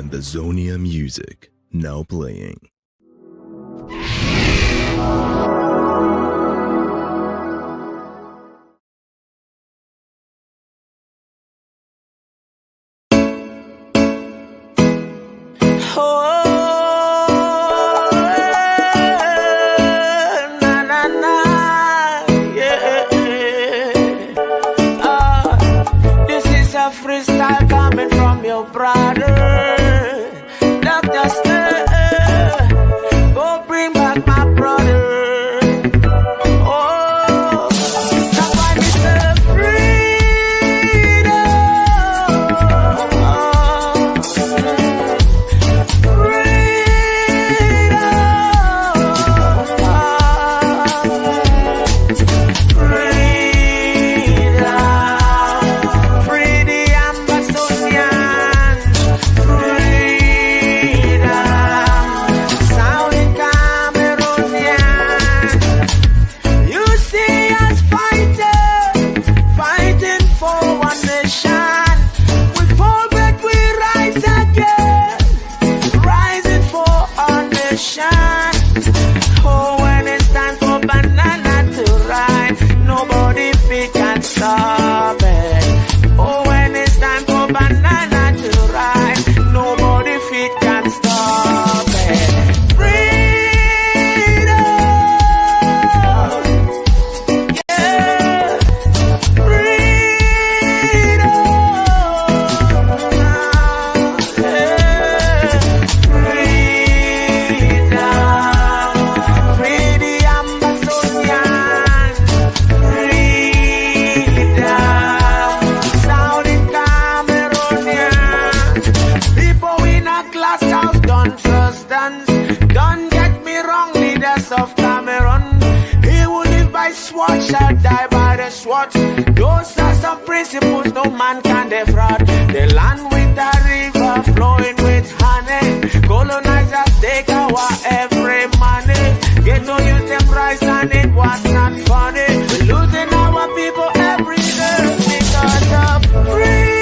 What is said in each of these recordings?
Ambazonia music now playing. Freestyle coming from your brother, Dr. Stay, go bring back my brother. Oh, somebody say freedom, stop it. Oh, when it's time for banana to ride, nobody feet can stop it. Freedom, yeah, freedom, freedom, free the Ambazonia. Don't get me wrong, leaders of Cameroon. He who live by sword shall die by the sword. Those are some principles no man can defraud. The land with the river flowing with honey. Colonizers take our every money. Get to use them rights and it was not funny. We're losing our people every day because of freedom.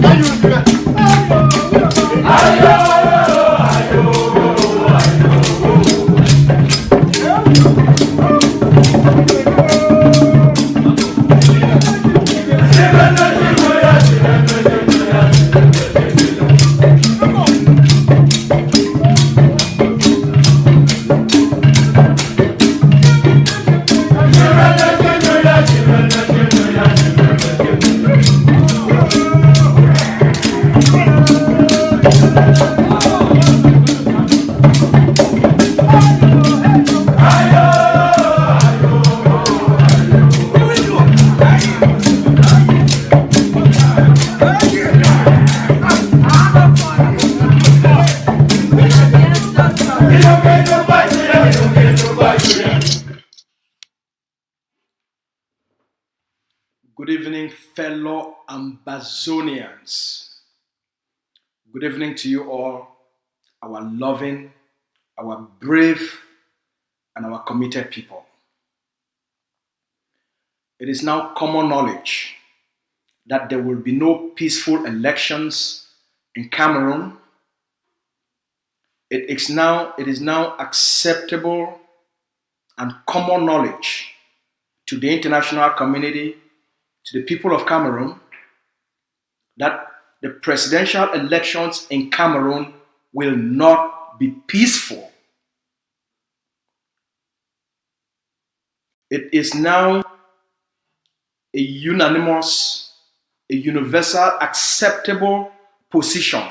Are you Good evening, fellow Ambazonians. Good evening to you all, our loving, our brave, and our committed people. It is now common knowledge that there will be no peaceful elections in Cameroon. It is now acceptable and common knowledge to the international community, to the people of Cameroon, that the presidential elections in Cameroon will not be peaceful. It is now a unanimous, a universal acceptable position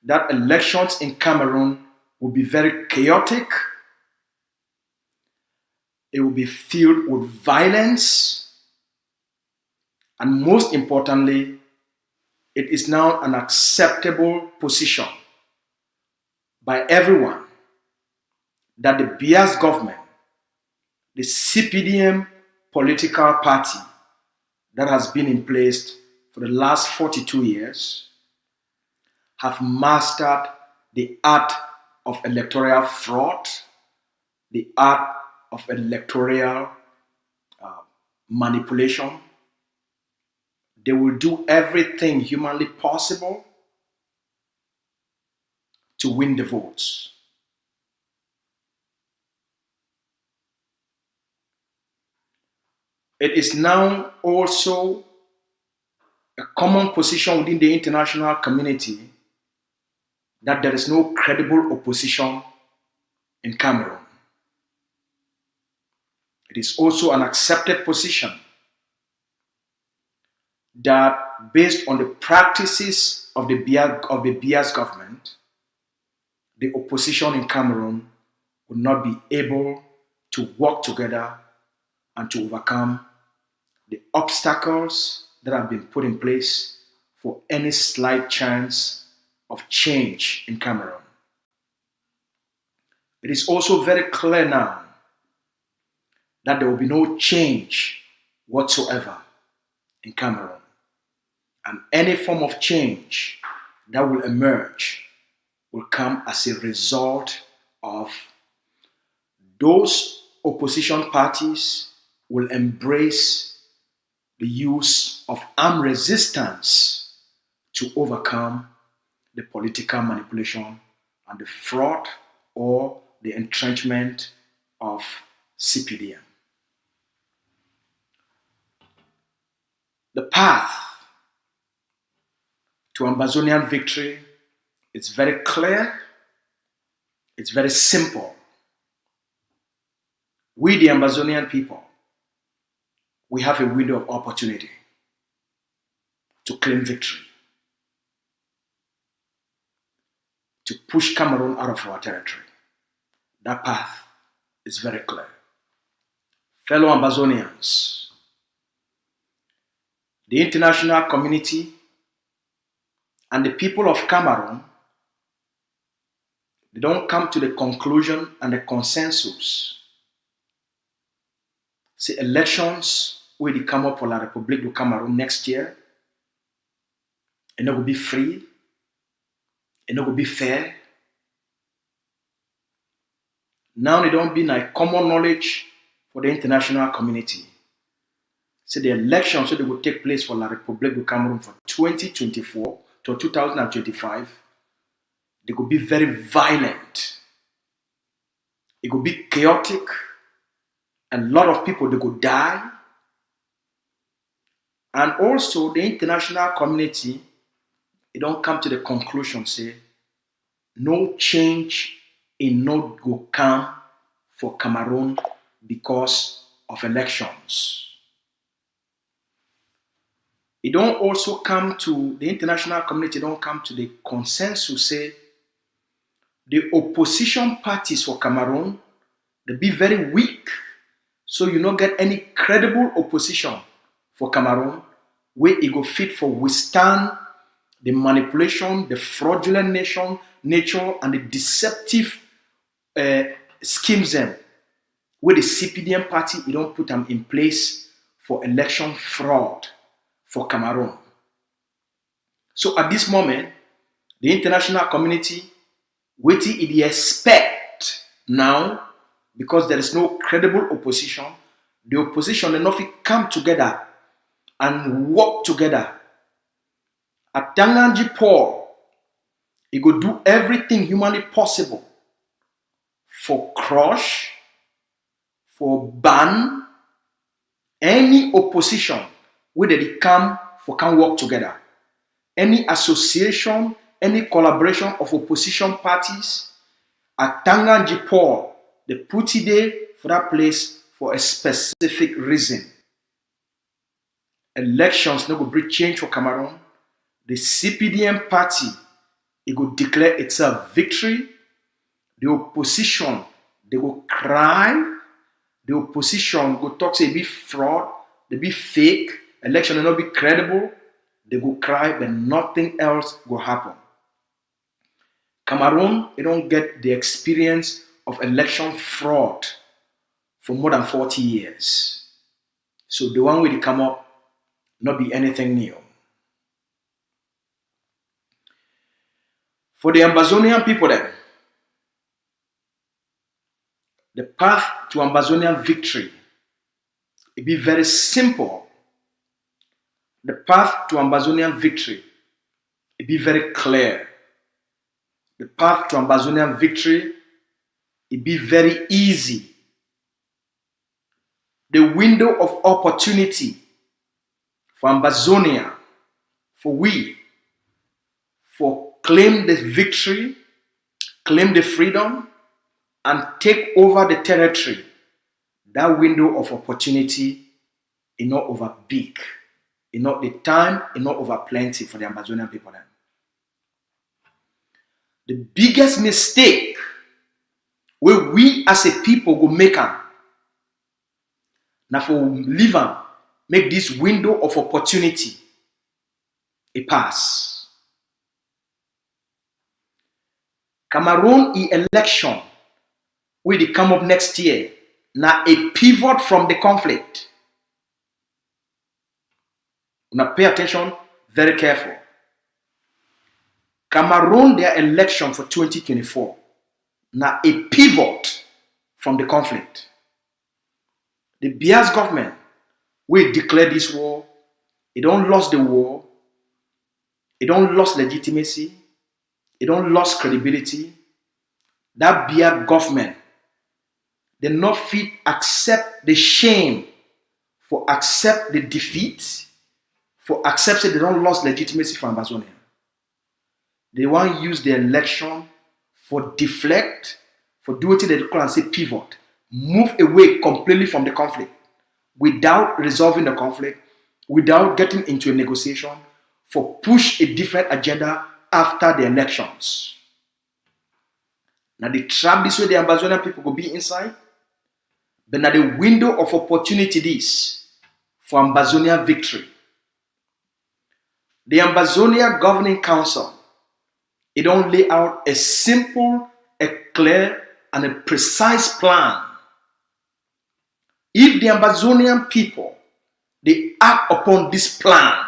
that elections in Cameroon will be very chaotic. It will be filled with violence. And most importantly, it is now an acceptable position by everyone that the Biya's government, the CPDM political party that has been in place for the last 42 years, have mastered the art of electoral fraud, the art of electoral manipulation. They will do everything humanly possible to win the votes. It is now also a common position within the international community that there is no credible opposition in Cameroon. It is also an accepted position that, based on the practices of the Biya's government, the opposition in Cameroon would not be able to work together and to overcome the obstacles that have been put in place for any slight chance of change in Cameroon. It is also very clear now that there will be no change whatsoever in Cameroon. And any form of change that will emerge will come as a result of those opposition parties will embrace the use of armed resistance to overcome the political manipulation and the fraud or the entrenchment of CPDM. The path to Ambazonian victory is very clear, it's very simple. We, the Ambazonian people, we have a window of opportunity to claim victory, to push Cameroon out of our territory. That path is very clear. Fellow Ambazonians, the international community and the people of Cameroon, they don't come to the conclusion and the consensus. Say elections will come up for La République du Cameroon next year, and it will be free, and it will be fair. Now they don't be like common knowledge for the international community. So the elections that will take place for La République du Cameroon for 2024 to 2025, they could be very violent. It could be chaotic. A lot of people, they could die. And also the international community, they don't come to the conclusion, say, no change in not go come for Cameroon because of elections. It don't also come to the international community, don't come to the consensus, say, the opposition parties for Cameroon, they be very weak. So you don't get any credible opposition for Cameroon where it go fit for withstand the manipulation, the fraudulent nature, and the deceptive schemes them where the CPDM party, you don't put them in place for election fraud for Cameroon. So at this moment, the international community, what it expect now, because there is no credible opposition, the opposition enough come together and work together. Atanganji Paul, he go do everything humanly possible for crush, for ban any opposition where they come for can work together. Any association, any collaboration of opposition parties, Atanganji Paul, they put it there for that place for a specific reason. Elections no go bring change for Cameroon. The CPDM party, it will declare itself victory. The opposition, they will cry. The opposition go talk say it be fraud, they be fake, election will not be credible. They go cry, but nothing else will happen. Cameroon, they don't get the experience of election fraud for more than 40 years. So the one way they come up, not be anything new. For the Ambazonian people then, the path to Ambazonian victory, it be very simple. The path to Ambazonian victory, it be very clear. The path to Ambazonian victory, it be very easy. The window of opportunity for Ambazonia, for claim the victory, claim the freedom, and take over the territory. That window of opportunity is not over big. It's not the time, it's not over plenty for the Ambazonian people then. The biggest mistake where we as a people go make now for live and make this window of opportunity a pass. Cameroon election will they come up next year now a pivot from the conflict. Now pay attention, very careful. Cameroon, their election for 2024, now a pivot from the conflict. The Biya's government will declare this war. It don't lose the war. It don't lose legitimacy. It don't lose credibility. That Biya government, they not fit accept the shame for accept the defeat, for accept that they don't lose legitimacy for Ambazonia. They want to use the election for deflect, for do what they call and say pivot, move away completely from the conflict without resolving the conflict, without getting into a negotiation, for push a different agenda after the elections. Now the trap this way the Ambazonian people will be inside, but now the window of opportunity this for Ambazonia victory. The Ambazonia Governing Council, it don't lay out a simple, a clear, and a precise plan. If the Ambazonian people, they act upon this plan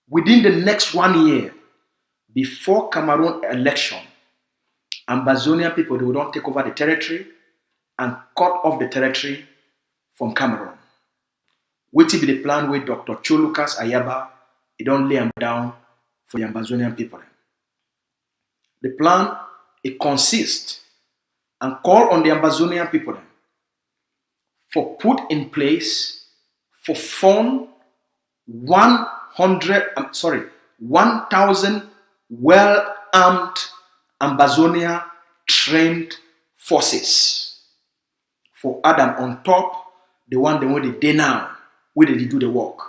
within the next 1 year, before Cameroon election, Ambazonian people, they will not take over the territory and cut off the territory from Cameroon. Which will be the plan with Dr. Cholukas Ayaba, he don't lay them down for the Ambazonian people. The plan, it consists and call on the Ambazonian people for put in place for fund 1,000 well-armed Ambazonia trained forces for Adam on top the one they want to do now, where they do the work.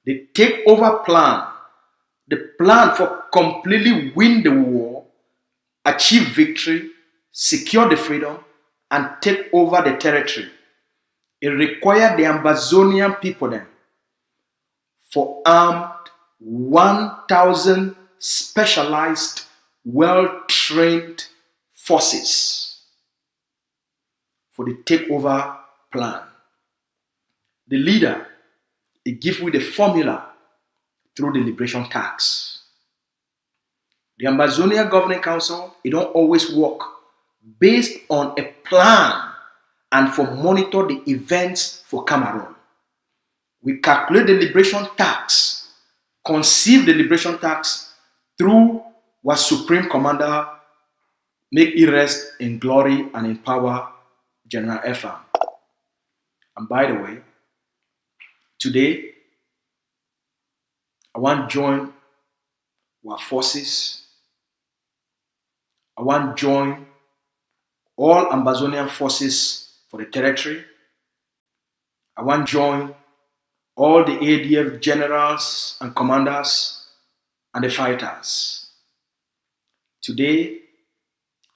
The takeover plan, the plan for completely win the war, achieve victory, secure the freedom, and take over the territory. It required the Ambazonian people then for armed 1,000 specialized, well-trained forces for the takeover plan. The leader, he give you the formula through the liberation tax. The Ambazonia Governing Council, it don't always work based on a plan and for monitor the events for Cameroon. We calculate the liberation tax, conceive the liberation tax through what Supreme Commander make it rest in glory and in power, General FM. And by the way, today, I want to join our forces. I want to join all Ambazonian forces for the territory. I want to join all the ADF generals and commanders and the fighters. Today,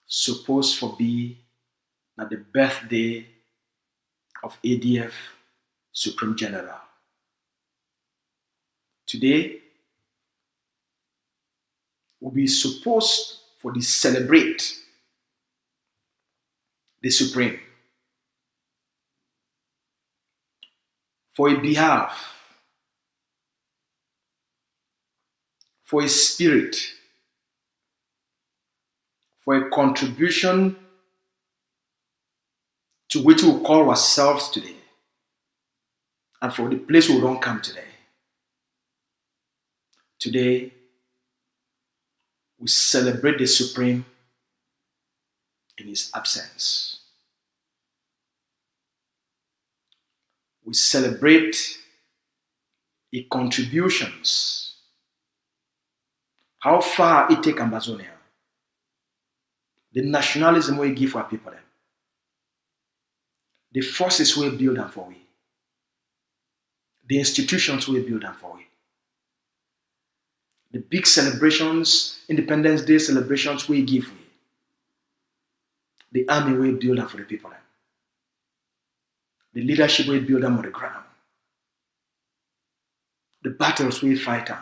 supposed to be the birthday of ADF Supreme General. Today, will be supposed for the celebrate the Supreme. For a behalf, for a spirit, for a contribution to which we call ourselves today, and for the place we don't come today. Today, we celebrate the Supreme in his absence. We celebrate his contributions. How far it take Ambazonia. The nationalism we give our people. The forces we build them for we. The institutions we build them for we. The big celebrations, Independence Day celebrations we give we. The army we build them for the people. The leadership we build them on the ground. The battles we fight them.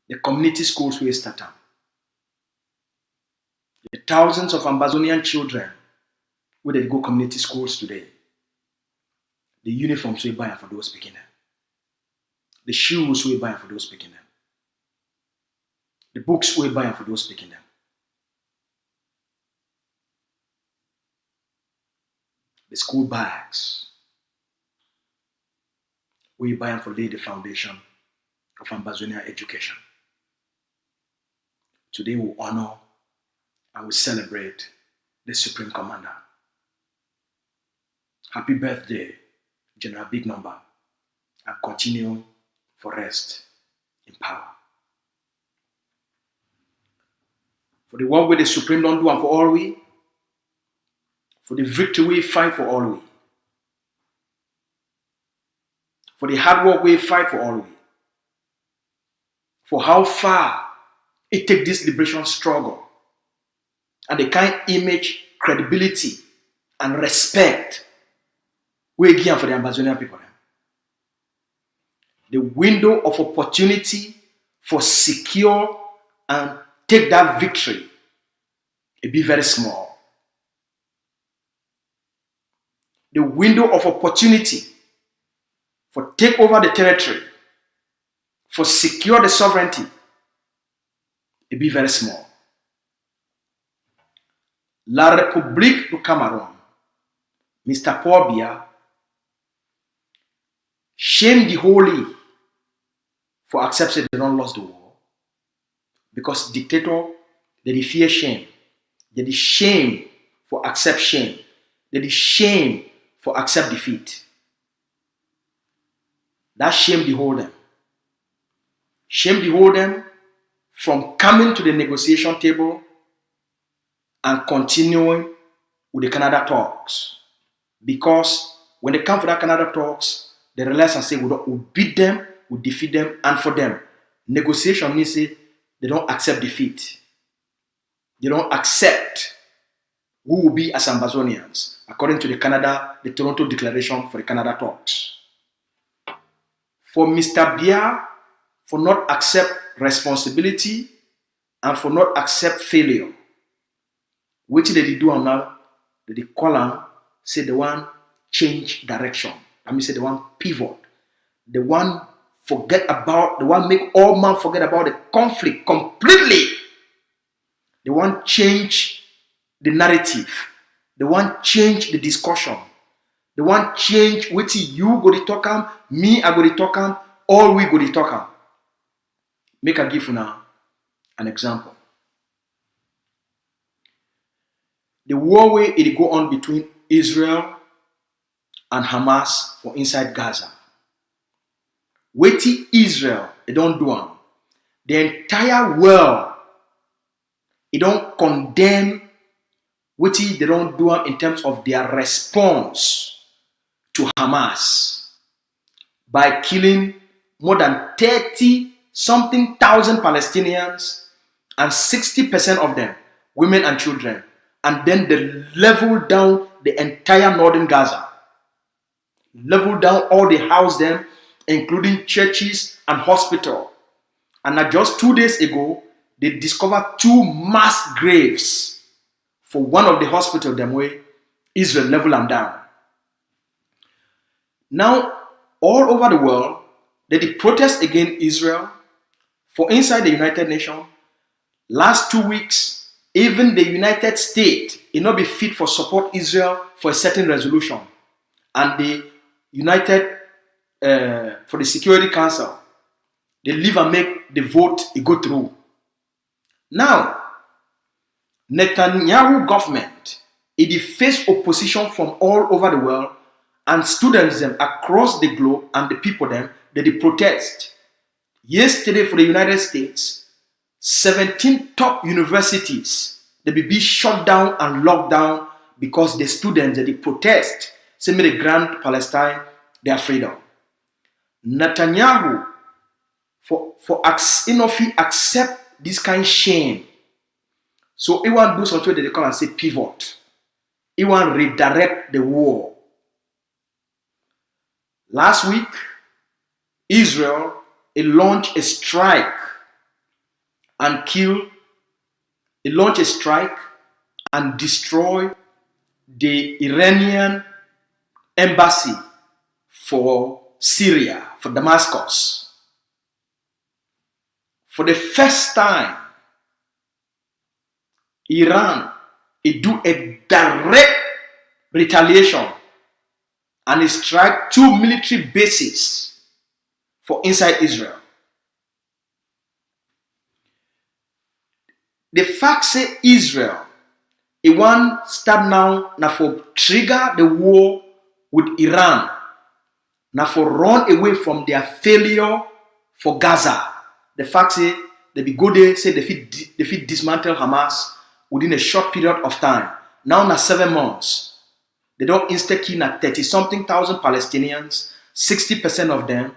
The community schools we start them. The thousands of Ambazonian children where they go community schools today. The uniforms we buy for those picking them. The shoes we buy for those picking them. The books we buy for those picking them. The school bags we buy for lay the foundation of Ambazonia education. Today we honor and we celebrate the Supreme Commander. Happy birthday, General Big Number, and continue for rest in power. For the work with the Supreme don't do and for all we, for the victory we fight for all we, for the hard work we fight for all we, for how far it take this liberation struggle, and the kind image, credibility, and respect we give for the Ambazonian people. The window of opportunity for secure and take that victory, it be very small. The window of opportunity for take over the territory, for secure the sovereignty, it be very small. La République du Cameroun, Mr. Paul Biya, shame the holy for accepting they don't lose the war. Because dictator, they fear shame. They shame for accept shame. They shame for accept defeat. That shame behold them. Shame behold them from coming to the negotiation table and continuing with the Canada talks. Because when they come for that Canada talks, they realize and say, we'll beat them, we'll defeat them, and for them, negotiation means say they don't accept defeat. They don't accept who will be as Ambazonians, according to the Toronto Declaration for the Canada talks. For Mr. Biya, for not accept responsibility and for not accept failure, which they do now, they call on, say the one change direction. I mean, say the one pivot, the one make all man forget about the conflict completely. The one change the narrative. The one change the discussion. The one change wetin you go dey talk am, me I go dey talk am, all we go dey talk am. Make I give una an example. The war wey it go on between Israel and Hamas for inside Gaza. Wetin Israel they don't do am. The entire world it don't condemn wetin they don't do am in terms of their response to Hamas by killing more than 30-something thousand Palestinians and 60% of them women and children, and then they level down the entire northern Gaza, level down all the houses them, including churches and hospital. And now just 2 days ago, they discovered 2 mass graves for one of the hospitals them way Israel level them down. Now, all over the world, they protest against Israel. For inside the United Nations, last 2 weeks, even the United States, it not be fit for support Israel for a certain resolution. And the United, for the Security Council, they leave and make the vote it go through. Now, Netanyahu government, it face opposition from all over the world, and students them across the globe and the people them, they protest. Yesterday for the United States, 17 top universities, they be shut down and locked down because the students they protest, say me the grant Palestine their freedom. Netanyahu if he accept this kind of shame. So he want to do something that they call and say pivot. He want to redirect the war. Last week, Israel launched a strike and destroy the Iranian embassy for Syria, for Damascus. For the first time, Iran do a direct retaliation and it strike 2 military bases for inside Israel. The fact say Israel, it want start now for trigger the war with Iran, now for run away from their failure for Gaza. The fact say they be go there, say they fit dismantle Hamas within a short period of time. Now na 7 months. They don't insta-kill na 30-something thousand Palestinians, 60% of them,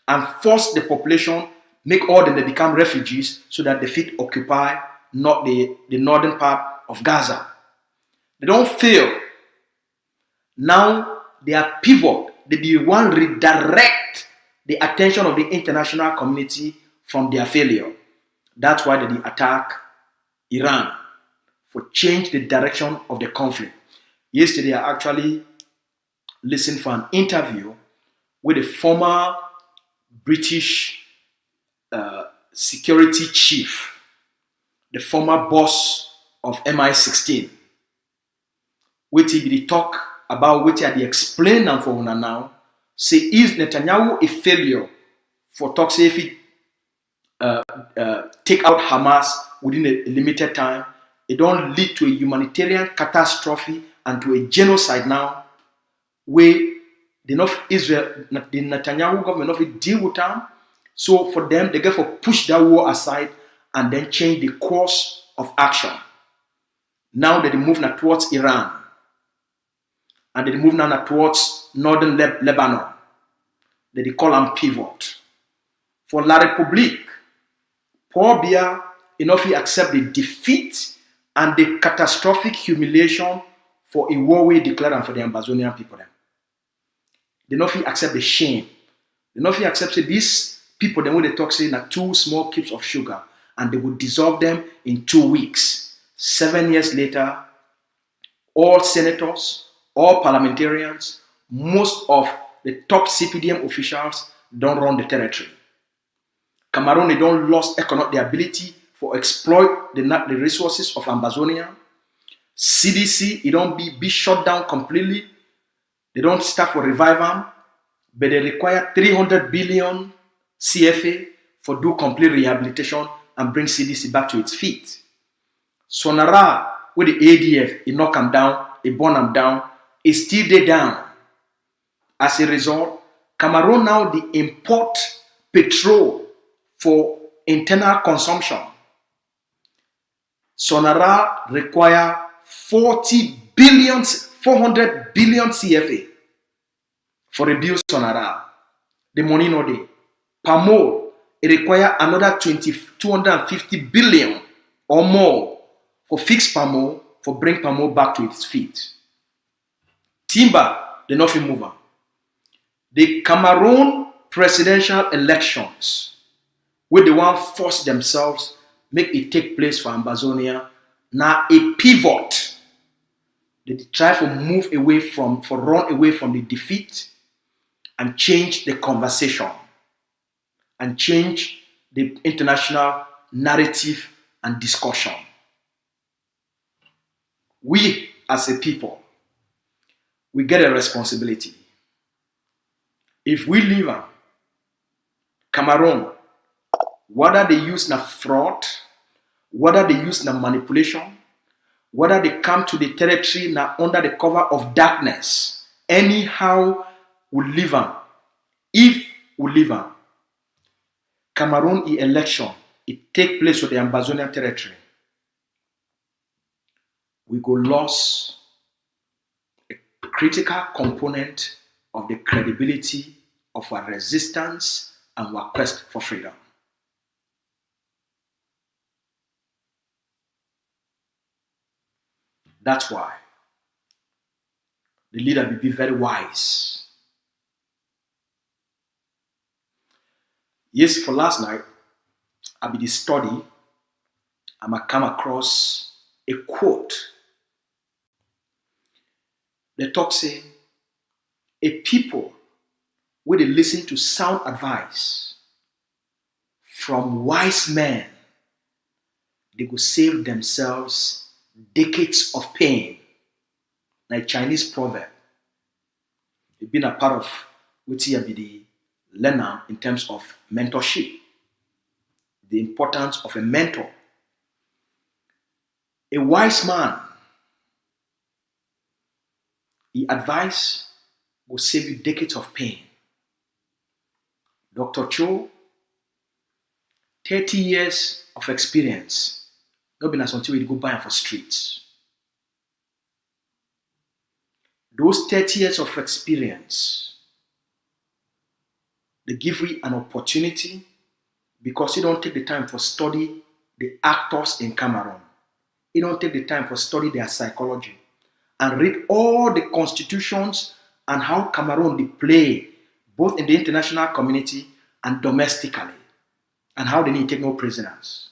and force the population, make all them they become refugees so that they fit occupy not the northern part of Gaza. They don't fail. Now they are pivot. They want to redirect the attention of the international community from their failure. That's why they attack Iran for change the direction of the conflict. Yesterday, I actually listened for an interview with a former British security chief, the former boss of MI16. Which he talk about what he explain them for una now. Say is Netanyahu a failure for talk say if he take out Hamas within a limited time, it don't lead to a humanitarian catastrophe and to a genocide now, where the Netanyahu government not deal with them. So for them, they get for push that war aside and then change the course of action. Now they move now towards Iran. And they move now towards northern Lebanon. They call them pivot. For La République, Paul Biya enough he accept the defeat and the catastrophic humiliation for a war we declared for the Ambazonian people. They not accept the shame. They not accept say these people then when they talk say na 2 small cubes of sugar and they would dissolve them in 2 weeks. 7 years later, all senators, all parliamentarians, most of the top CPDM officials don't run the territory. Cameroon, they don't lost the ability for exploit the resources of Ambazonia. CDC, it don't be shut down completely. They don't start for revival, but they require 300 billion CFA for do complete rehabilitation and bring CDC back to its feet. Sonara, with the ADF, it knock them down, it burn them down, it still they down. As a result, Cameroon now they import petrol for internal consumption. Sonara require 400 billion CFA for rebuild Sonara. The money no dey. Pamo, it require another 250 billion or more for fix Pamo, for bring Pamo back to its feet. Timber, they nothing move on. The Cameroon presidential elections, where they want force themselves, make it take place for Ambazonia, now a pivot. They try to move away run away from the defeat and change the conversation and change the international narrative and discussion. We as a people, we get a responsibility. If we live in Cameroon, whether they use na fraud, whether they use na manipulation, whether they come to the territory now under the cover of darkness, anyhow we live on. If we live on, Cameroon election, it take place with the Ambazonia territory, we go lose a critical component of the credibility of our resistance and our quest for freedom. That's why the leader will be very wise. Yes, for last night, I be the study, I come across a quote. The talk say, a people where they listen to sound advice from wise men, they go save themselves decades of pain. Like Chinese proverb. They've been a part of what you be the learner in terms of mentorship. The importance of a mentor. A wise man, he advice will save you decades of pain. Dr. Cho, 30 years of experience. Not been as until we go buy for streets. Those 30 years of experience, they give you an opportunity because you don't take the time for study the actors in Cameroon. You don't take the time for study their psychology and read all the constitutions and how Cameroon they play both in the international community and domestically and how they need to take no prisoners.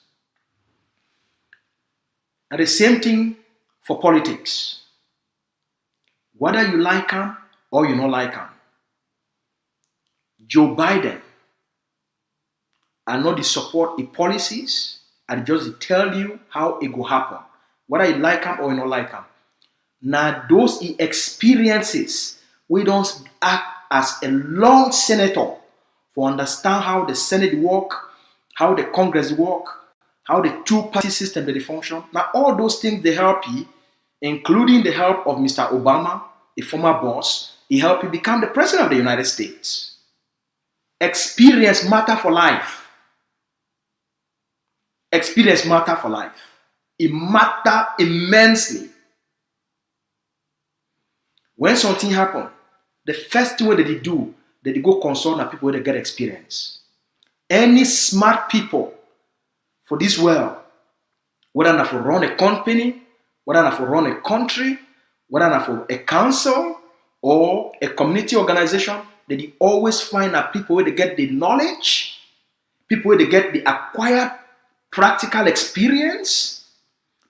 And the same thing for politics. Whether you like them or you don't like them. Joe Biden, I know they support the policies and just tell you how it will happen. Whether you like them or you don't like them. Now those experiences, we don't act as a long senator for understand how the Senate work, how the Congress work, how the two-party system they function. Now all those things they help you, including the help of Mr. Obama, a former boss, he helped you become the president of the United States. Experience matter for life. Experience matter for life. It matter immensely. When something happen, the first thing that they do, they go consult the people that get experience. Any smart people for this world, whether not for run a company, whether not for run a country, whether not for a council or a community organization, they always find that people where they get the knowledge, people where they get the acquired practical experience,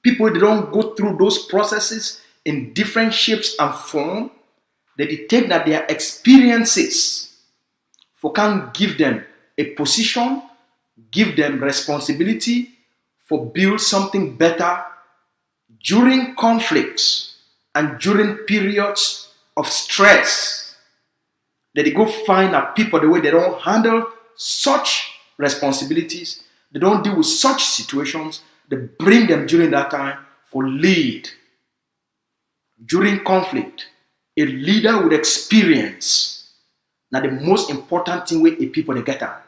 people where they don't go through those processes in different shapes and form, that it take that their experiences for can give them a position, give them responsibility for build something better during conflicts and during periods of stress. That they go find out people the way they don't handle such responsibilities, they don't deal with such situations, they bring them during that time for lead. During conflict, a leader with experience, now the most important thing with a people they get out.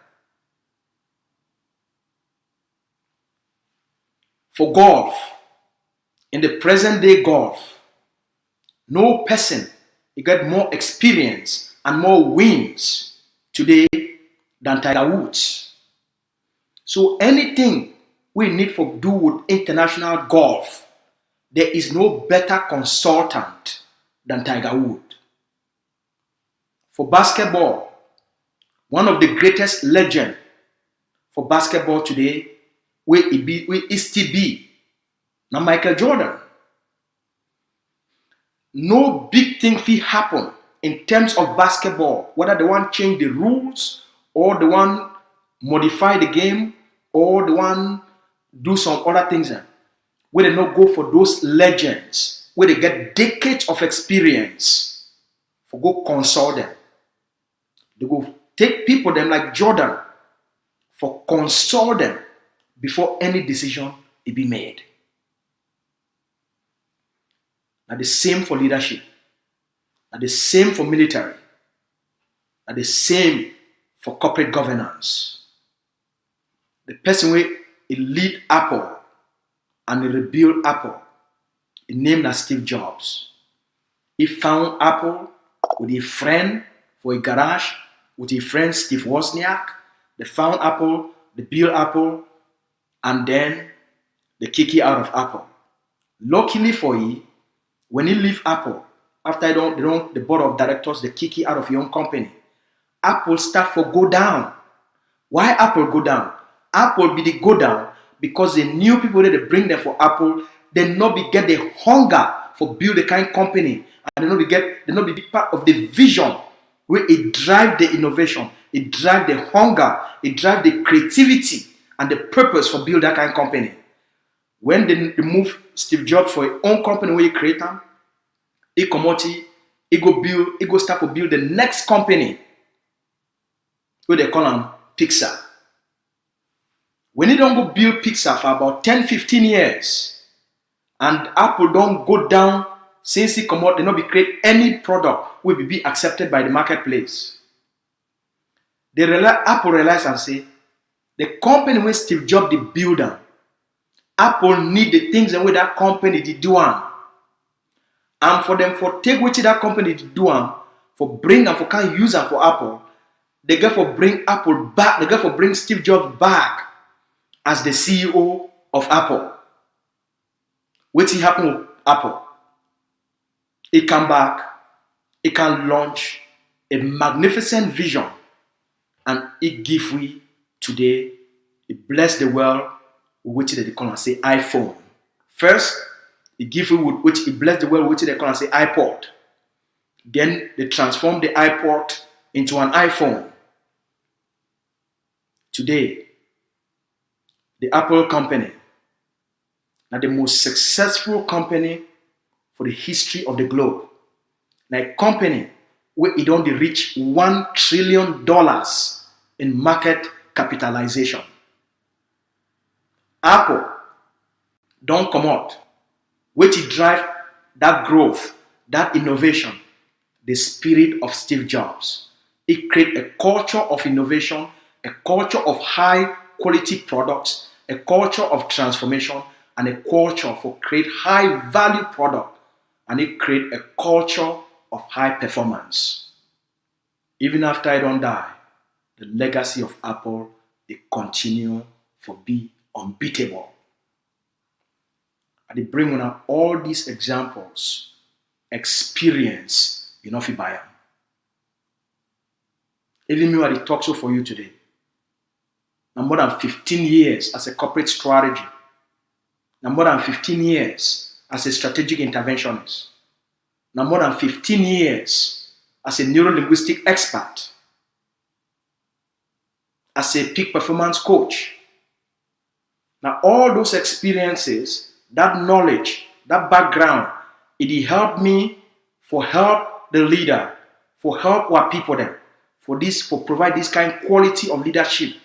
For golf, in the present day golf, no person get more experience and more wins today than Tiger Woods. So anything we need for do with international golf, there is no better consultant than Tiger Woods. For basketball, one of the greatest legends for basketball today will still be now Michael Jordan. No big thing will happen in terms of basketball, whether the one change the rules or the one modify the game or the one do some other things, where they not go for those legends, where they get decades of experience, for go consult them. They go take people them like Jordan for consult them before any decision it be made. Now the same for leadership. Now the same for military. Now the same for corporate governance. The person where he lead Apple and he rebuild Apple, he named as Steve Jobs. He found Apple with a friend for a garage, with a friend Steve Wozniak. They found Apple, they built Apple, and then they kick it out of Apple. Luckily for you, when he leave Apple, after the board of directors, they kick it out of your own company. Apple start for go down. Why Apple go down? Apple be the go down because the new people that they bring them for Apple, they not be get the hunger for build the kind company, and they not be part of the vision where it drive the innovation, it drive the hunger, it drive the creativity and the purpose for build that kind of company. When they move Steve Jobs for his own company where he create them, he go start to build the next company where they call them Pixar. When he don't go build Pixar for about 10-15 years, and Apple don't go down since he come out, they not be create any product will be accepted by the marketplace. Apple realize and say, the company where Steve Jobs the builder, Apple need the things and where that company did do on. And for them for take which that company did do on, for bring and for can use them for Apple, they get for bring Apple back, they get for bring Steve Jobs back as the CEO of Apple. What happened with Apple? It come back, it can launch a magnificent vision, and it give we today, it bless the world with which they call and say iPhone. First, it give we with which it bless the world with which they call and say iPod. Then they transform the iPod into an iPhone. Today, the Apple company, now the most successful company for the history of the globe. Now a company where it only reach $1 trillion in market capitalization. Apple don't come out. Which it drive that growth, that innovation, the spirit of Steve Jobs. It create a culture of innovation, a culture of high quality products, a culture of transformation, and a culture for create high value product, and it create a culture of high performance. Even after I don't die, the legacy of Apple, they continue to be unbeatable. And they bring on all these examples, experience, if you buy them. Even me, I talk so for you today. Now more than 15 years as a corporate strategy. Now more than 15 years as a strategic interventionist. Now more than 15 years as a neuro-linguistic expert, as a peak performance coach. Now, all those experiences, that knowledge, that background, it helped me for help the leader, for help our people there, for provide this kind of quality of leadership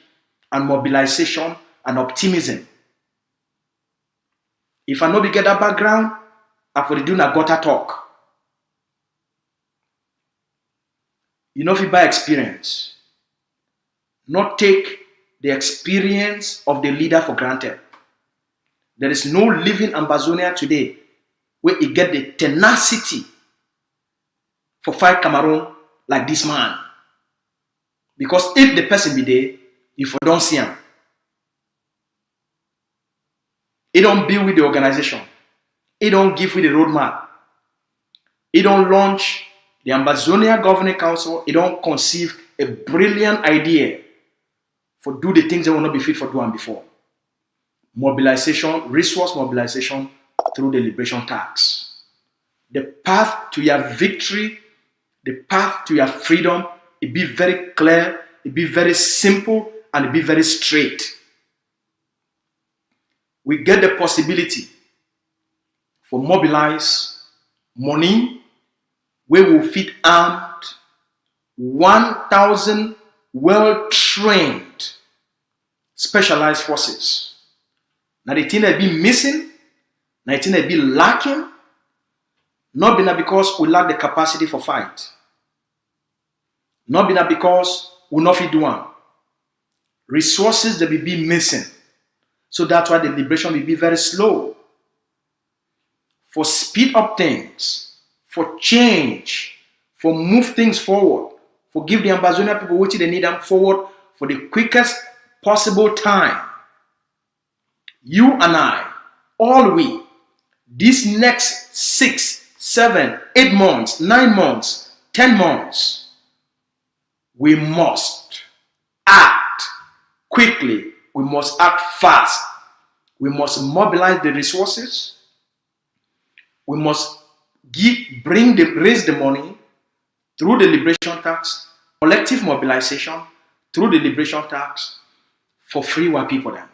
and mobilization and optimism. If I no be get that background, I for do na gutter talk. You know, if you buy experience, not take the experience of the leader for granted. There is no living Ambazonia today where you get the tenacity for fight Cameroon like this man. Because if the person be there, if you don't see him, he don't build with the organization. He don't give with the roadmap. He don't launch the Ambazonia Governing Council. He don't conceive a brilliant idea for do the things that will not be fit for doing before. Mobilization, resource mobilization through the liberation tax. The path to your victory, the path to your freedom, it be very clear, it be very simple, and it be very straight. We get the possibility for mobilize money where we will fit armed 1,000 well-trained specialized forces. Now the thing that be missing, now the thing that be lacking, not be because we lack the capacity for fight. Not be because we not fit do one. Resources that will be missing. So that's why the liberation will be very slow. For speed up things, for change, for move things forward, for give the Ambazonia people what they need them forward for the quickest possible time. You and I, all we, these next 6, 7, 8 months, 9 months, 10 months, we must act quickly. We must act fast. We must mobilize the resources. We must raise the money through the liberation tax, collective mobilization through the liberation tax for free our people then.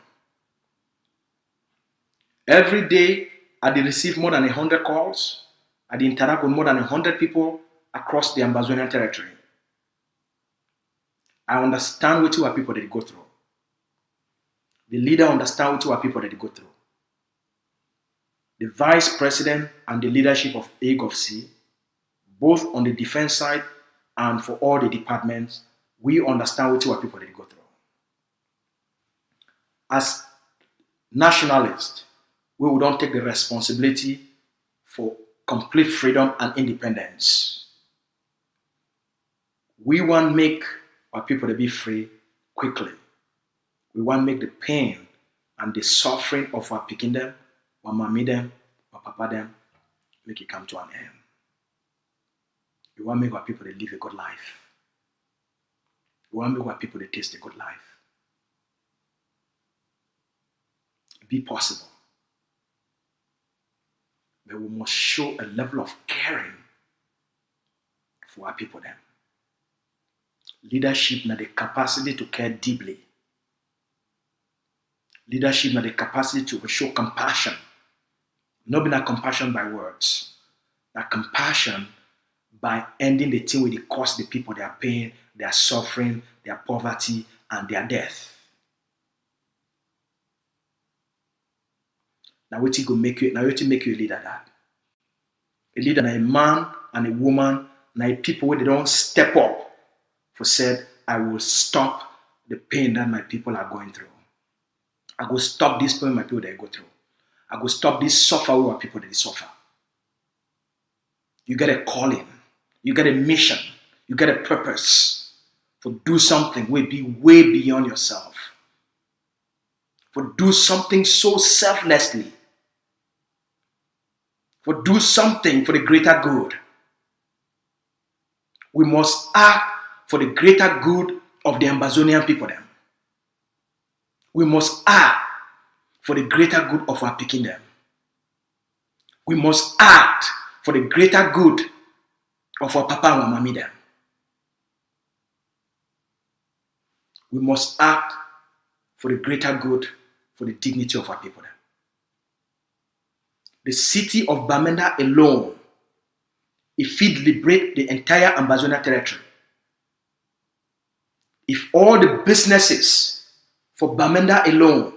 Every day, I receive more than 100 calls. I interact with more than 100 people across the Ambazonian territory. I understand what our people that go through. The leader understands what our people that they go through. The vice president and the leadership of AGOVC, both on the defense side and for all the departments, we understand what our people that they go through. As nationalists, we will not take the responsibility for complete freedom and independence. We want to make our people to be free quickly. We want to make the pain and the suffering of our picking them, our mommy them, our papa them, make it come to an end. We want to make our people to live a good life. We want to make our people to taste a good life. Be possible. But we must show a level of caring for our people then. Leadership has the capacity to care deeply. Leadership has the capacity to show compassion. Not be that compassion by words. That compassion by ending the thing with the cause the people their pain, their suffering, their poverty, and their death. Now what will make you a leader that? A leader na a man and a woman, na a people where they don't step up for said, I will stop the pain that my people are going through. I go stop this pain my people they go through. I go stop this suffer where people they suffer. You get a calling, you get a mission, you get a purpose for do something will be way beyond yourself. For do something so selflessly. For do something for the greater good. We must act for the greater good of the Ambazonian people then. We must act for the greater good of our picking them. We must act for the greater good of our papa and our mommy them. we must act for the greater good, for the dignity of our people. The city of Bamenda alone, if it liberate the entire Ambazonia territory, if all the businesses for Bamenda alone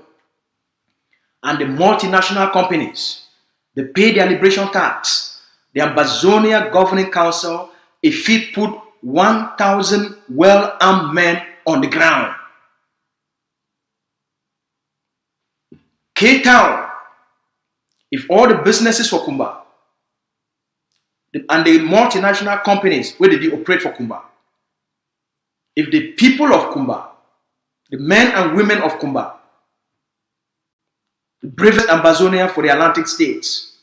and the multinational companies, they pay their liberation tax, the Ambazonia Governing Council, if it put 1,000 well-armed men on the ground, K-Town, if all the businesses for Kumba and the multinational companies where they operate for Kumba, if the people of Kumba, the men and women of Kumba, the bravest Ambazonia for the Atlantic states,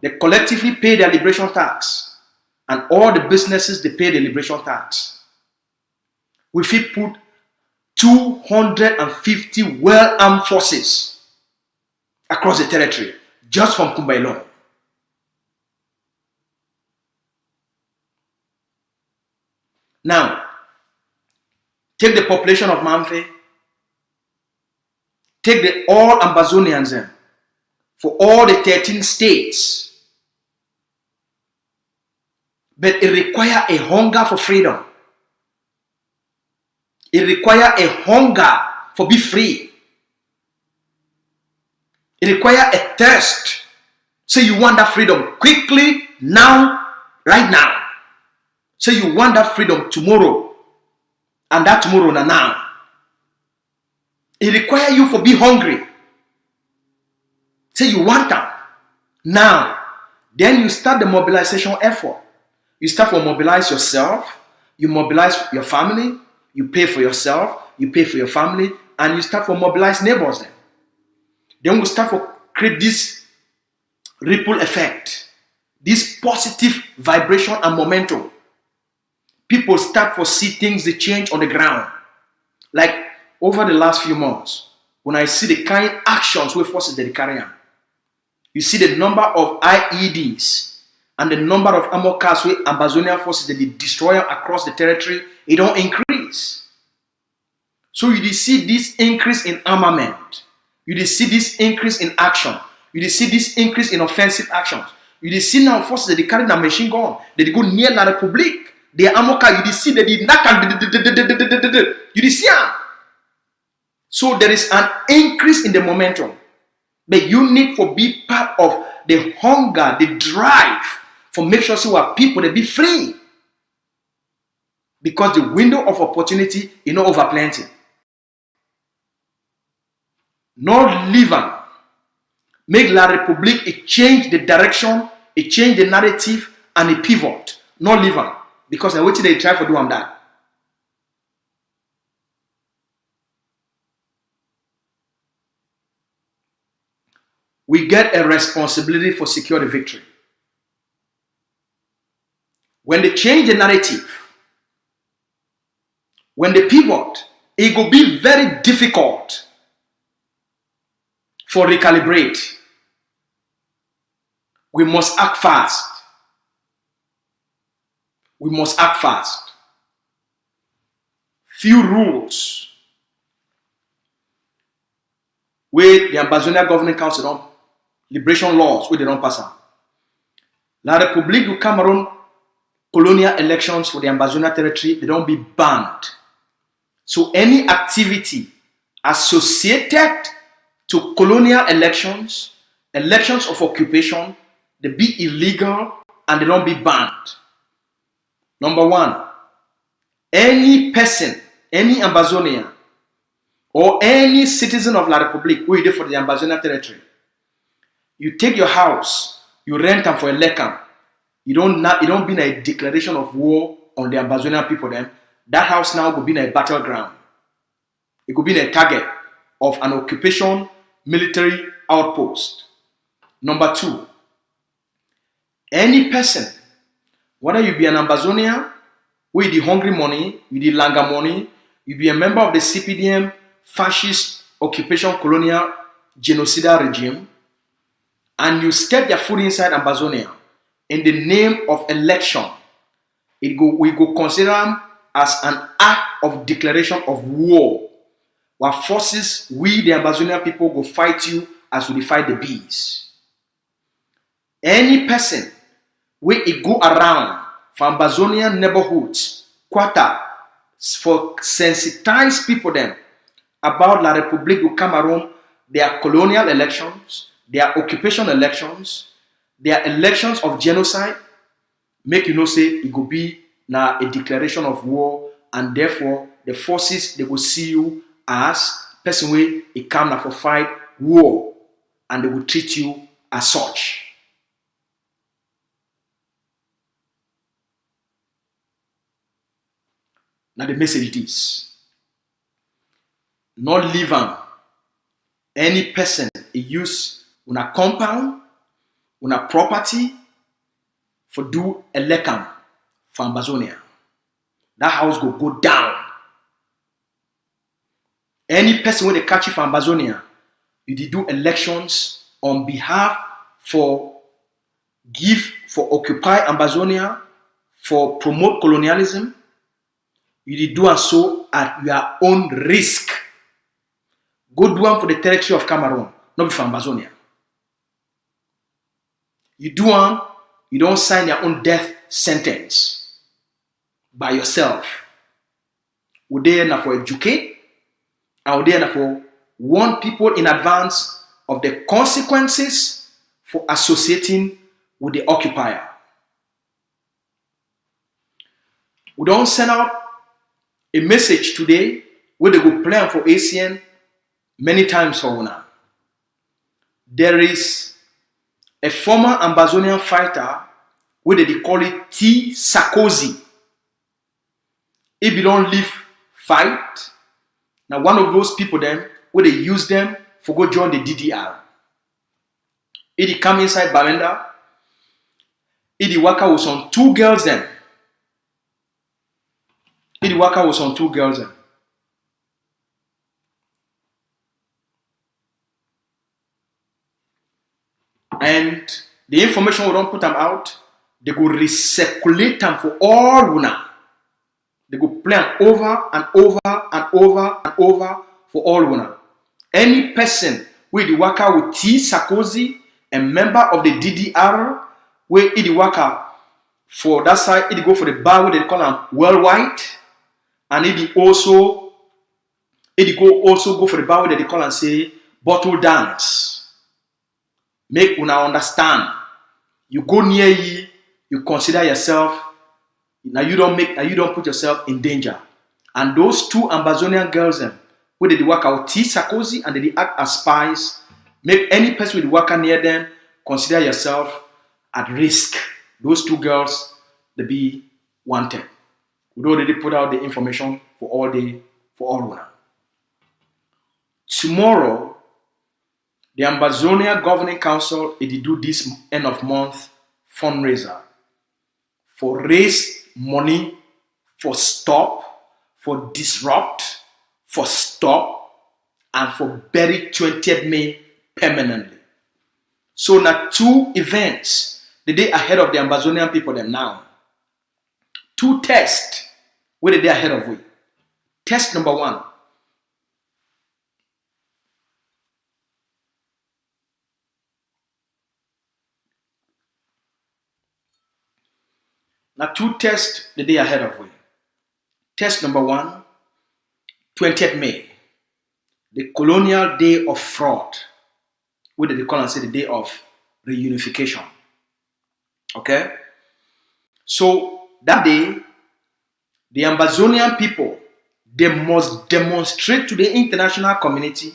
they collectively pay their liberation tax, and all the businesses they pay the liberation tax, we will put 250 well-armed forces across the territory, just from Kumba alone. Now, take the population of Mamfe, take all Ambazonians for all the 13 states, but it requires a hunger for freedom. It requires a hunger for be free. It requires a thirst. So you want that freedom quickly, now, right now. So you want that freedom tomorrow, and that tomorrow now. It requires you for be hungry. So you want that now. Then you start the mobilization effort. You start to mobilize yourself. You mobilize your family. You pay for yourself. You pay for your family, and you start to mobilize neighbors. Then we start to create this ripple effect, this positive vibration and momentum. People start to see things they change on the ground. Like over the last few months, when I see the kind actions we forces that they carry on, you see the number of IEDs and the number of ammo cars with Ambazonia forces that they destroy across the territory, it don't increase. So you see this increase in armament. You see this increase in action. You see this increase in offensive actions. You see now forces that they carry the machine gun, that they go near La Republique. The ammo car, you see that they knock. You see. So there is an increase in the momentum. But you need to be part of the hunger, the drive for make sure so our people they be free. Because the window of opportunity is not over plenty. Not living. Make La Republique it change the direction, it change the narrative, and it pivot. Not living. Because I wait till they try to do that. We get a responsibility for secure the victory. When they change the narrative, when they pivot, it will be very difficult for recalibrate. We must act fast. We must act fast. Few rules where the Ambazonia Governing Council don't liberation laws where they don't pass out. La République du Cameroon colonial elections for the Ambazonia territory, they don't be banned. So any activity associated to colonial elections, elections of occupation, they be illegal and they don't be banned. Number one, any person, any Ambazonian, or any citizen of La République who is there for the Ambazonia territory, you take your house, you rent them for a lekam, you don't be in a declaration of war on the Ambazonian people then, that house now will be in a battleground. It could be in a target of an occupation military outpost. Number two, any person, whether you be an Ambazonian, with the hungry money, with the langa money, you be a member of the CPDM fascist occupation colonial genocidal regime, and you step your foot inside Ambazonia in the name of election, we go consider as an act of declaration of war. What forces we, the Ambazonia people, go fight you as we fight the bees. Any person where it go around for Ambazonian neighborhoods, quarter, for sensitize people them about La République du Cameroon, their colonial elections, their occupation elections, their elections of genocide, make you know say it go be now a declaration of war, and therefore the forces they will see you as person way it come now for fight war, and they will treat you as such. Now the message is not leave any person use una compound, una property for do election for Ambazonia. That house go down. Any person when they catch you for Ambazonia, you did do elections on behalf for occupy Ambazonia, for promote colonialism. You did do so at your own risk. Go do one for the territory of Cameroon, not for Ambazonia. You do one, you don't sign your own death sentence by yourself. Would they enough for educate? And would they enough for warn people in advance of the consequences for associating with the occupier? We don't send out a message today where they go plan for ACN many times for una. There is a former Ambazonian fighter where they call it T. Sarkozy. If you don't leave fight, now one of those people then where they use them for go join the DDR. If he come inside Bamenda, if the worker was on two girls then. If the worker was on two girls then. And the information we don't put them out, they go recirculate them for all una. They go plan over and over and over and over for all una. Any person where the worker with T. Sarkozy, a member of the DDR, where the worker for that side, it go for the bar where they call them worldwide, and it go also go for the bar where they call and say bottle dance. Make una understand. You go near ye, you consider yourself. Now you don't put yourself in danger. And those two Ambazonian girls where they work out T. Sarkozy and they act as spies, make any person with worker near them consider yourself at risk. Those two girls, they be wanted. We already put out the information for all one. Tomorrow, the Ambazonia Governing Council they do this end of month fundraiser for raise money for stop, for disrupt, for stop, and for bury 20th May permanently. So now two events the day ahead of the Ambazonian people them now. Two tests where the day ahead of we. Test number one. Now two tests the day ahead of we. Test number one, 20th May, the colonial day of fraud, what did they call and say the day of reunification. Okay? So that day, the Ambazonian people, they must demonstrate to the international community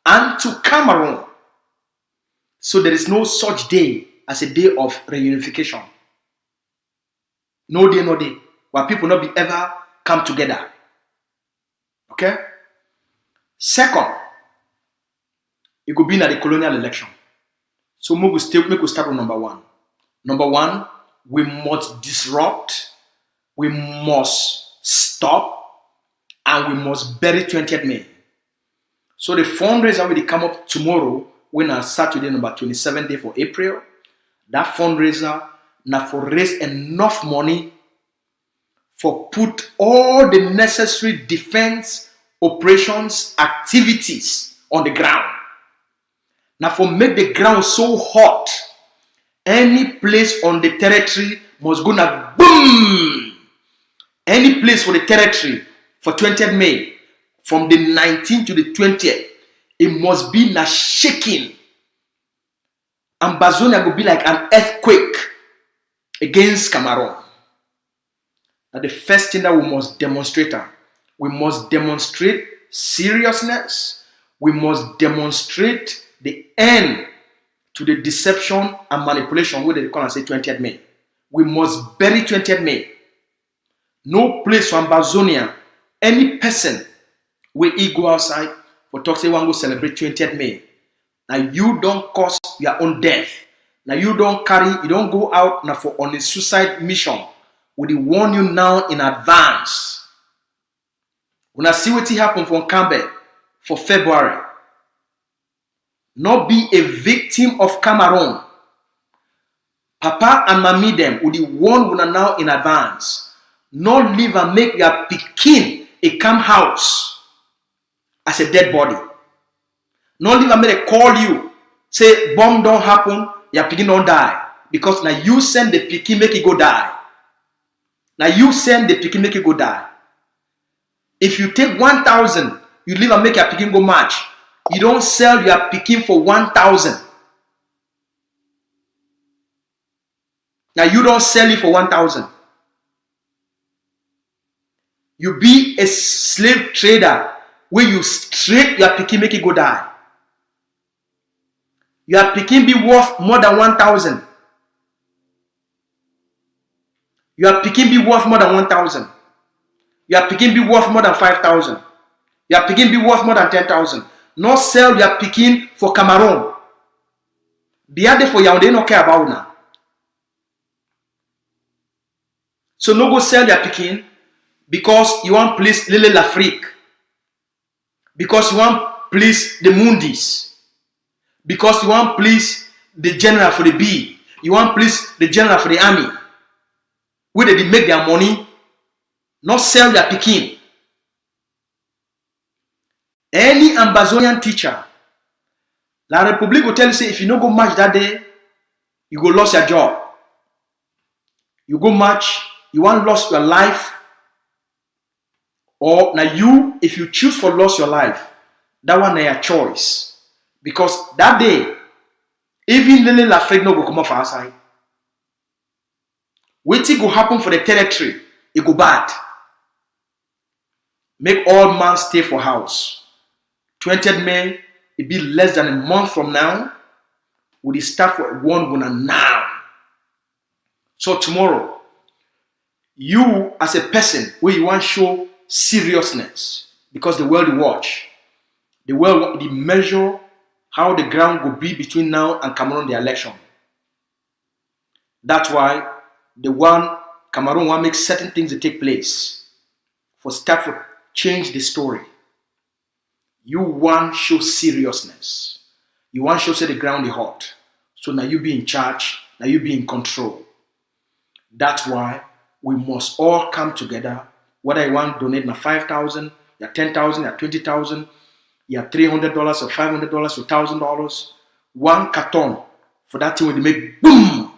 and to Cameroon. So there is no such day as a day of reunification. No day, where people not be ever come together. Okay? Second, it could be in the colonial election. So we start with number one. Number one, we must disrupt, we must stop, and we must bury 20th May. So the fundraiser will come up tomorrow, when on Saturday, number 27th day for April. That fundraiser now for raise enough money for put all the necessary defense operations activities on the ground. Now for make the ground so hot, any place on the territory must go na boom. Any place for the territory for 20th May, from the 19th to the 20th, it must be na shaking. Ambazonia will be like an earthquake against Cameroon. Now the first thing that we must demonstrate, we must demonstrate seriousness. We must demonstrate the end to the deception and manipulation where they call and say 20th May. We must bury 20th May. No place for Ambazonia, any person will go outside for talk say one go celebrate 20th May. Now you don't cause your own death. Now you don't go out now for on a suicide mission. We warn you now in advance. When I see what happen from Campbell for February, not be a victim of Cameroon. Papa and mommy them would warn you now in advance. Not leave and make your pikin a camp house as a dead body. Not leave and make a call you. Say bomb don't happen, your pikin don't die. Because now you send the pikin make it go die. Now you send the pikin make it go die. If you take 1,000, you leave and make your pikin go march. You don't sell your pikin for 1,000. Now you don't sell it for 1,000. You be a slave trader where you straight your pikin make it go die. Your pikin be worth more than 1,000. Your pikin be worth more than 1,000. Your pikin be worth more than 5,000. Your pikin be worth more than 10,000. Not sell your pikin for Cameroon. Be there for you, they don't care about now. So no go sell your pikin because you want please Lille l'Afrique. Because you want please the Mundis. Because you want please the general for the B. You want please the general for the army. Where they make their money, not sell their pikin. Any Ambazonian teacher, La Republic will tell you, say, if you don't go match that day, you go lose your job. You go match, you want lose your life. Or now you, if you choose for lose your life, that one is your choice. Because that day, even Lele Lafreg no go come off outside. Waiting go happen for the territory, it go bad. Make all man stay for house. 20th May, it be less than a month from now. We start for one gonna now. So tomorrow, you as a person where you want to show seriousness, because the world will watch. The world will measure how the ground will be between now and Cameroon the election. That's why Cameroon want to make certain things to take place for start to change the story. You want to show seriousness. You want to show say the ground is hot. So now you be in charge. Now you be in control. That's why we must all come together. Whether you want to donate na 5,000, ya 10,000, ya 20,000, ya $300 or $500 or $1,000. One carton for that thing will make boom.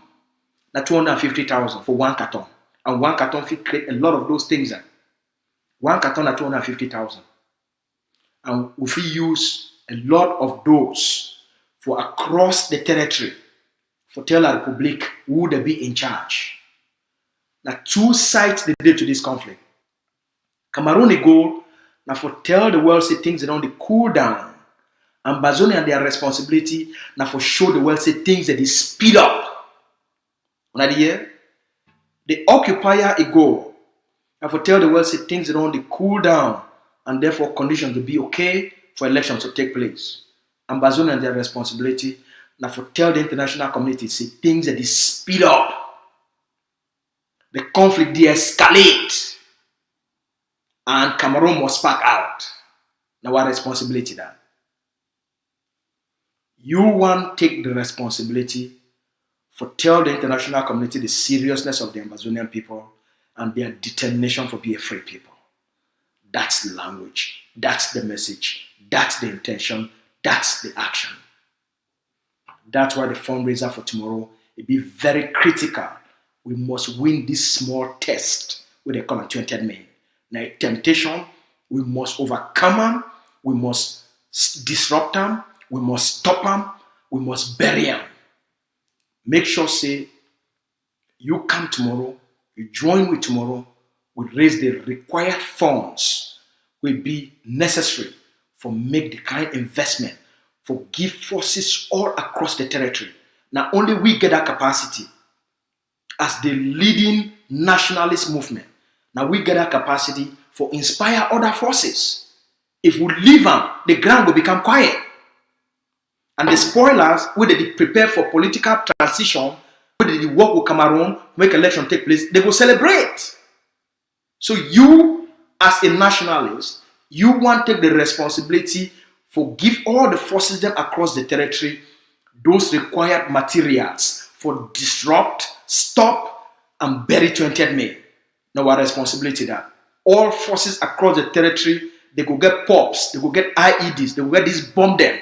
That's 250,000 for one carton. And one carton will create a lot of those things. One carton at 250,000. And if we use a lot of those for across the territory, for tell la Republic who they be in charge. Now two sides they did to this conflict. Cameroon go now for tell the world say things they don't cool down. Ambazonia and their responsibility now for show the world say things that they speed up. When I hear the occupier go and for tell the world say things that don't cool down. And therefore conditions to be okay for elections to take place. Ambazonia and their responsibility now for tell the international community say things that they speed up. The conflict de-escalate. And Cameroon must spark out. Now what responsibility that? You want to take the responsibility for tell the international community the seriousness of the Ambazonian people and their determination for being a free people. That's the language. That's the message. That's the intention. That's the action. That's why the fundraiser for tomorrow will be very critical. We must win this small test, what they call on 20th May. Now, temptation, we must overcome them. We must disrupt them. We must stop them. We must bury them. Make sure, say, you come tomorrow, you join with tomorrow, we raise the required funds will be necessary for make the kind investment for give forces all across the territory. Now only we get that capacity as the leading nationalist movement. Now we get that capacity for inspire other forces. If we leave them, the ground will become quiet. And the spoilers, where they prepare for political transition, where they work with Cameroon, make election take place, they will celebrate. So you, as a nationalist, you want to take the responsibility for give all the forces them across the territory those required materials for disrupt, stop, and bury 20th May. Now our responsibility that all forces across the territory, they go get pops, they go get IEDs, they go get this bomb them,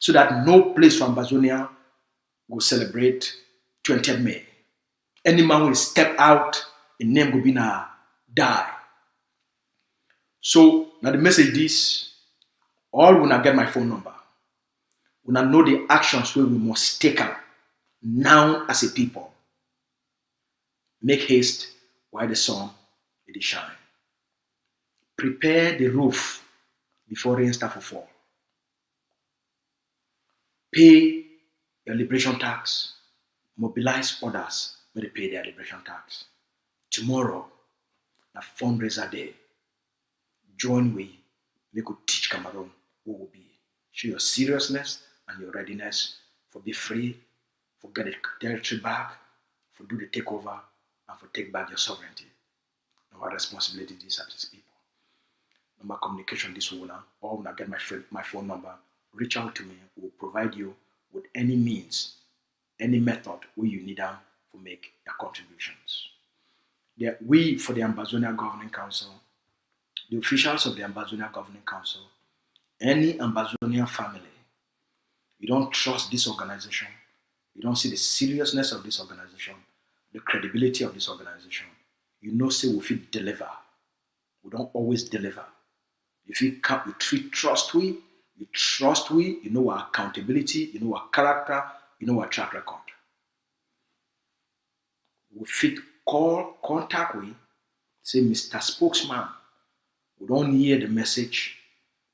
so that no place from Ambazonia will celebrate 20th May. Any man will step out, a name will be now die. So now the message is, all will not get my phone number. We now know the actions where we must take up now as a people. Make haste while the sun it is shine. Prepare the roof before rain start to fall. Pay your liberation tax. Mobilize others when they pay their liberation tax. Tomorrow, a fundraiser day. Join we. We could teach Cameroon who will be. Show your seriousness and your readiness for be free, for get the territory back, for do the takeover, and for take back your sovereignty. Our responsibility is as these people. Number communication this will now, or when I get my phone number, reach out to me. We'll provide you with any means, any method where you need them to make your contributions. We, for the Ambazonia Governing Council, the officials of the Ambazonia Governing Council, any Ambazonia family, you don't trust this organization, you don't see the seriousness of this organization, the credibility of this organization, you know, say we feel deliver. We don't always deliver. If you trust we, you know our accountability, you know our character, you know our track record. We fit call, contact we, say, Mr. Spokesman, we don't hear the message.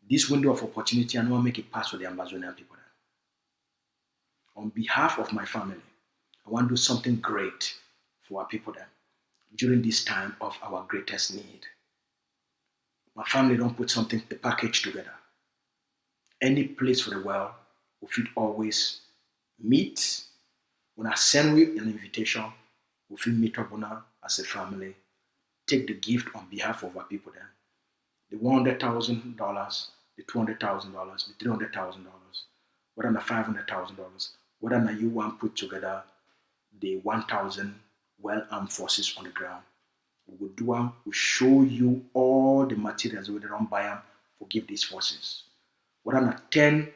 This window of opportunity, I want to make it pass for the Ambazonian people. On behalf of my family, I want to do something great for our people then during this time of our greatest need. My family don't put something, a package together. Any place for the world, we should always meet. When I send you an invitation, we should meet up as a family, take the gift on behalf of our people then. The $100,000, the $200,000, the $300,000, whether the $500,000, whether you want to put together the 1,000 well-armed forces on the ground. We will do them, we'll show you all the materials we don't buy them for give these forces. Whether the 10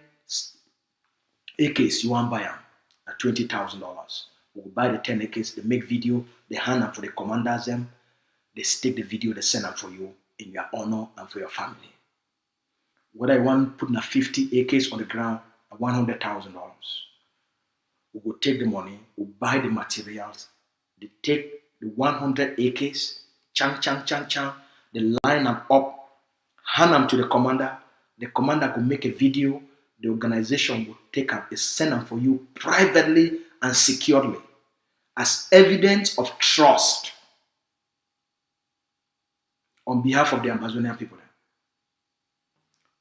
AKs you want to buy them at $20,000. We will buy the 10 AKs, they make video, they hand them for the commanders them, they take the video, they send them for you in your honor and for your family. Whether you want to put 50 AKs on the ground at $100,000, we will take the money, we'll buy the materials, they take the 100 AKs, they line them up, hand them to the commander will make a video, the organization will take up a send them for you privately and securely as evidence of trust on behalf of the Ambazonian people.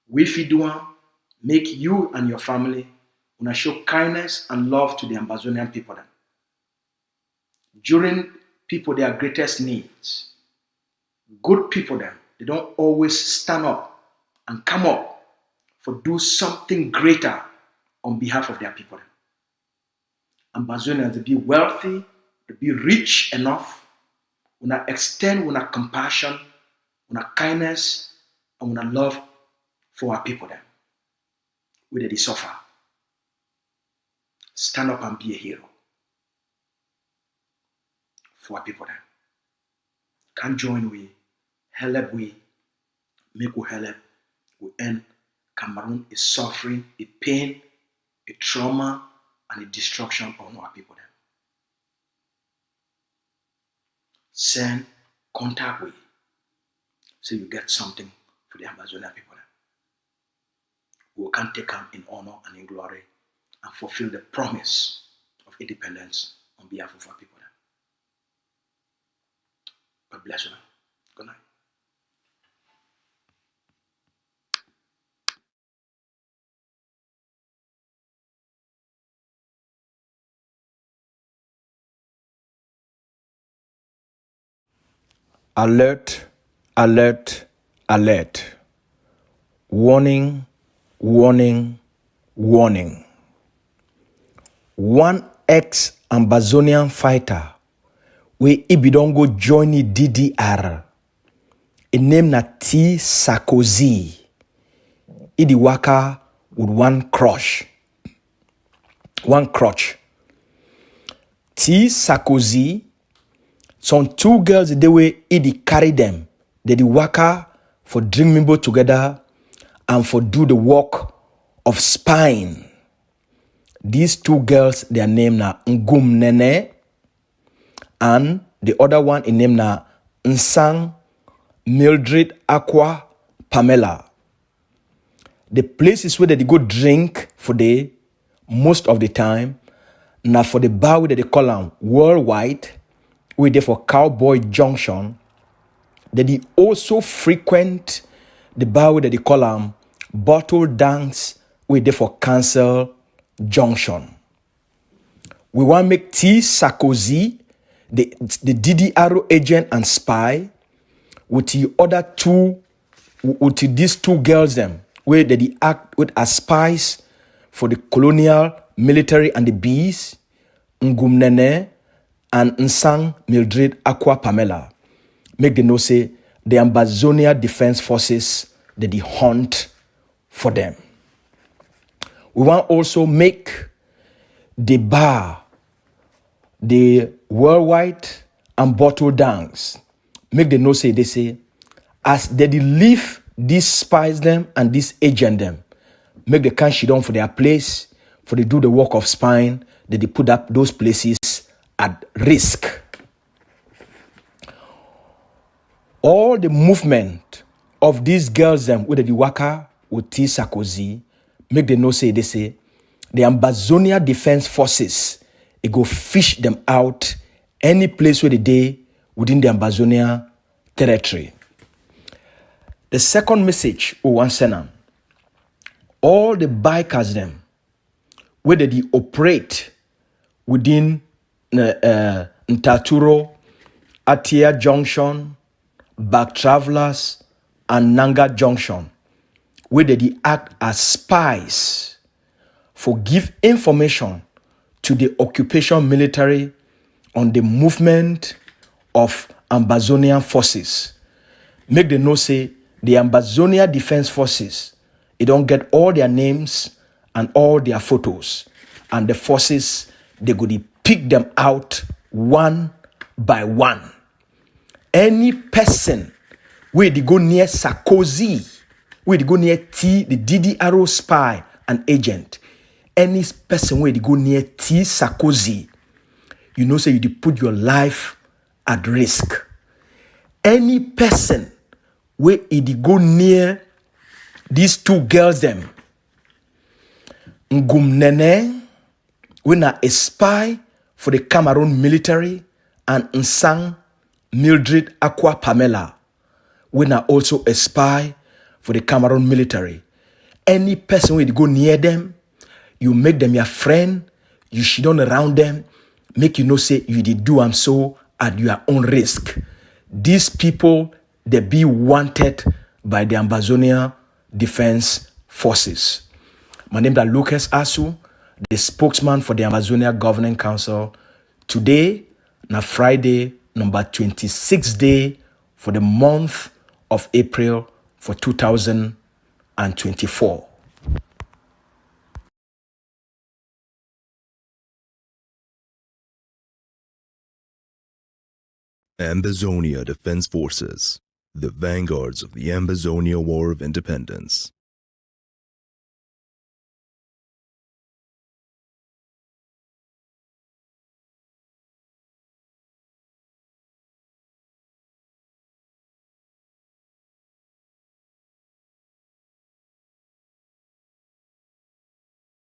We Fidua make you and your family show kindness and love to the Ambazonian people. During people their greatest needs, good people they don't always stand up and come up for do something greater on behalf of their people. Ambazonians to be wealthy, to be rich enough, Una extend una compassion, una kindness, and una love for our people then. Where they suffer. Stand up and be a hero for our people then. Can join we, help we, make we help, we end Cameroon is suffering, a pain, a trauma, and a destruction of our people then. Send contact with so you get something for the Ambazonia people then. We can take them in honor and in glory and fulfill the promise of independence on behalf of our people then. God bless you. Good night. Alert, alert, alert. Warning, warning, warning. One ex-Ambazonian fighter where Ibi don go join the DDR. A name na T. Sarkozy. Idi waka with one crutch. T. Sarkozy, some two girls the way Idi carry them. They di waka for drink mimbo together and for do the work of spying. These two girls, their name na Ngum Nene, and the other one in name na Nsang Mildred Aqua Pamela. The places where they go drink for the most of the time, now for the bar where they call them Worldwide, where they for Cowboy Junction, they also frequent the bar where they call them Bottle Dance, where they for Council Junction. We want to make T. Sarkozy, the DDR agent and spy, with the other two, with these two girls them, where they act with as spies for the colonial, military and the bees, Ngum Nene and Nsang Mildred Aqua Pamela. Make them know say the Ambazonia Defense Forces they hunt for them. We want also make the bar, the Worldwide and Bottle Dance. Make them know say they say as they leave these spies them and this agent them, make the country down for their place, for they do the work of spying, that they put up those places at risk. All the movement of these girls them with the waka with T. Sarkozy, make them know say they say the Ambazonia Defense Forces, it go fish them out any place where they within the Ambazonia territory. The second message we want to send them, all the bikers them, where they operate within Ntaturo, Atia Junction, Back Travelers, and Nanga Junction, where they act as spies for give information to the occupation military on the movement of Ambazonian forces. Make them know say the Ambazonia Defense Forces, they don't get all their names and all their photos, and the forces they go to pick them out one by one. Any person where they go near Sarkozy, where they go near T, the DDR spy and agent, any person where they go near T. Sarkozy, you know say you put your life at risk. Any person where they go near these two girls them, Ngum Nene, we na a spy for the Cameroon military, and Nsang Mildred Aqua Pamela, we na also a spy for the Cameroon military. Any person where you go near them, you make them your friend, you shit on around them, make you know say you did do am so at your own risk. These people, they be wanted by the Ambazonia Defense Forces. My name is Lucas Asu, the spokesman for the Ambazonia Governing Council. Today, na Friday, number 26 day for the month of April for 2024. Ambazonia Defense Forces, the vanguards of the Ambazonia War of Independence.